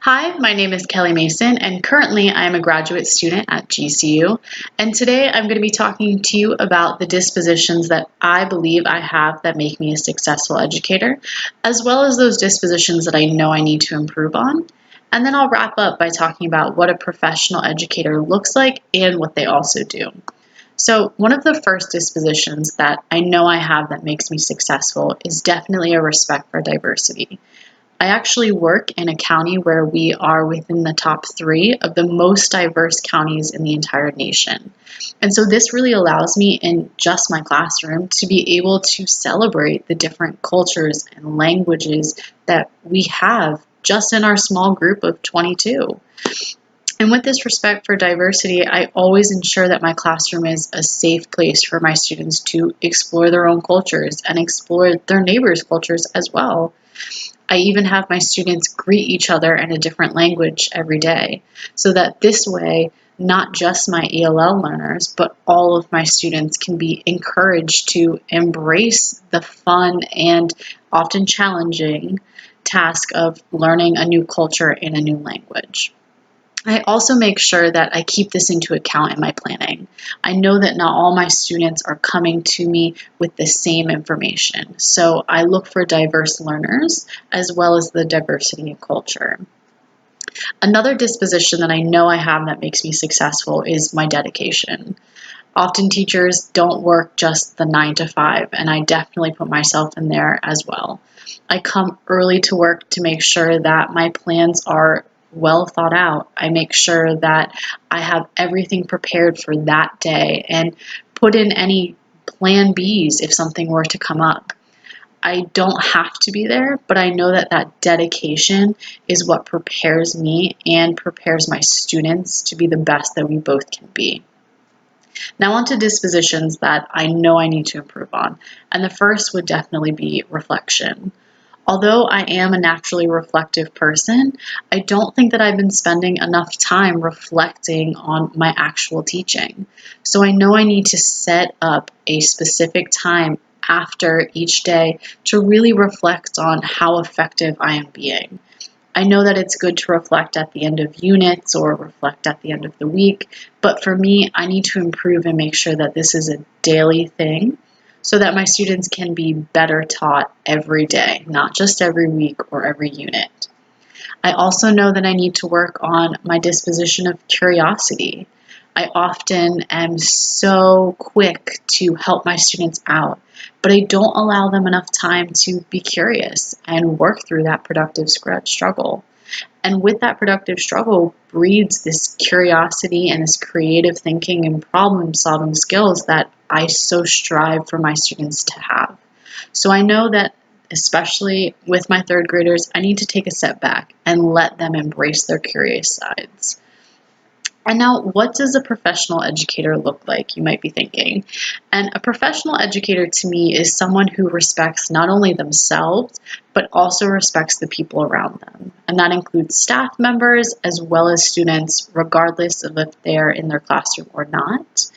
Hi, my name is Kelly Mason, and currently I am a graduate student at GCU. And today I'm going to be talking to you about the dispositions that I believe I have that make me a successful educator, as well as those dispositions that I know I need to improve on. And then I'll wrap up by talking about what a professional educator looks like and what they also do. So, one of the first dispositions that I know I have that makes me successful is definitely a respect for diversity. I actually work in a county where we are within the top 3 of the most diverse counties in the entire nation. And so this really allows me in just my classroom to be able to celebrate the different cultures and languages that we have just in our small group of 22. And with this respect for diversity, I always ensure that my classroom is a safe place for my students to explore their own cultures and explore their neighbors' cultures as well. I even have my students greet each other in a different language every day, so that this way, not just my ELL learners, but all of my students can be encouraged to embrace the fun and often challenging task of learning a new culture in a new language. I also make sure that I keep this into account in my planning. I know that not all my students are coming to me with the same information, so I look for diverse learners as well as the diversity in culture. Another disposition that I know I have that makes me successful is my dedication. Often teachers don't work just the 9 to 5, and I definitely put myself in there as well. I come early to work to make sure that my plans are well thought out. I make sure that I have everything prepared for that day and put in any plan Bs if something were to come up. I don't have to be there, but I know that that dedication is what prepares me and prepares my students to be the best that we both can be. Now on to dispositions that I know I need to improve on, and the first would definitely be reflection. Although I am a naturally reflective person, I don't think that I've been spending enough time reflecting on my actual teaching. So I know I need to set up a specific time after each day to really reflect on how effective I am being. I know that it's good to reflect at the end of units or reflect at the end of the week, but for me, I need to improve and make sure that this is a daily thing, so that my students can be better taught every day, not just every week or every unit. I also know that I need to work on my disposition of curiosity. I often am so quick to help my students out, but I don't allow them enough time to be curious and work through that productive struggle. And with that productive struggle breeds this curiosity and this creative thinking and problem solving skills that I so strive for my students to have. So I know that, especially with my third graders, I need to take a step back and let them embrace their curious sides. And now, what does a professional educator look like, you might be thinking? And a professional educator to me is someone who respects not only themselves, but also respects the people around them. And that includes staff members as well as students, regardless of if they're in their classroom or not.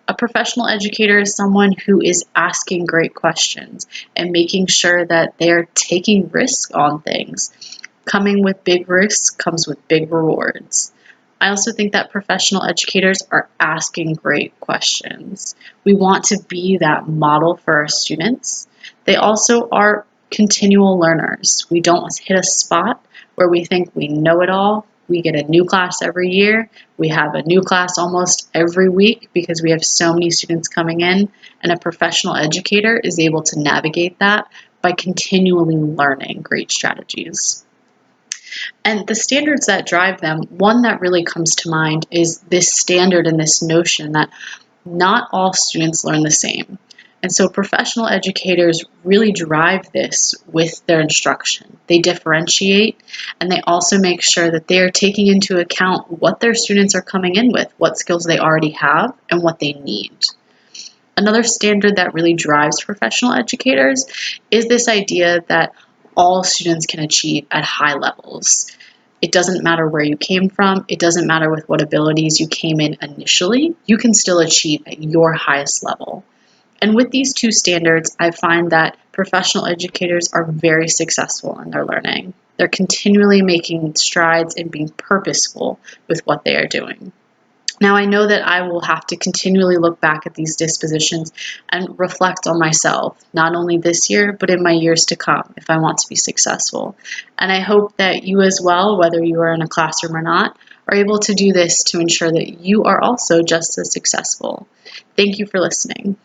A professional educator is someone who is asking great questions and making sure that they're taking risks on things. Coming with big risks comes with big rewards. I also think that professional educators are asking great questions. We want to be that model for our students. They also are continual learners. We don't hit a spot where we think we know it all. We get a new class every year. We have a new class almost every week because we have so many students coming in, and a professional educator is able to navigate that by continually learning great strategies. And the standards that drive them, one that really comes to mind is this standard and this notion that not all students learn the same. And so professional educators really drive this with their instruction. They differentiate, and they also make sure that they are taking into account what their students are coming in with, what skills they already have, and what they need. Another standard that really drives professional educators is this idea that all students can achieve at high levels. It doesn't matter where you came from. It doesn't matter with what abilities you came in initially. You can still achieve at your highest level. And with these two standards, I find that professional educators are very successful in their learning. They're continually making strides and being purposeful with what they are doing. Now, I know that I will have to continually look back at these dispositions and reflect on myself, not only this year, but in my years to come, if I want to be successful. And I hope that you as well, whether you are in a classroom or not, are able to do this to ensure that you are also just as successful. Thank you for listening.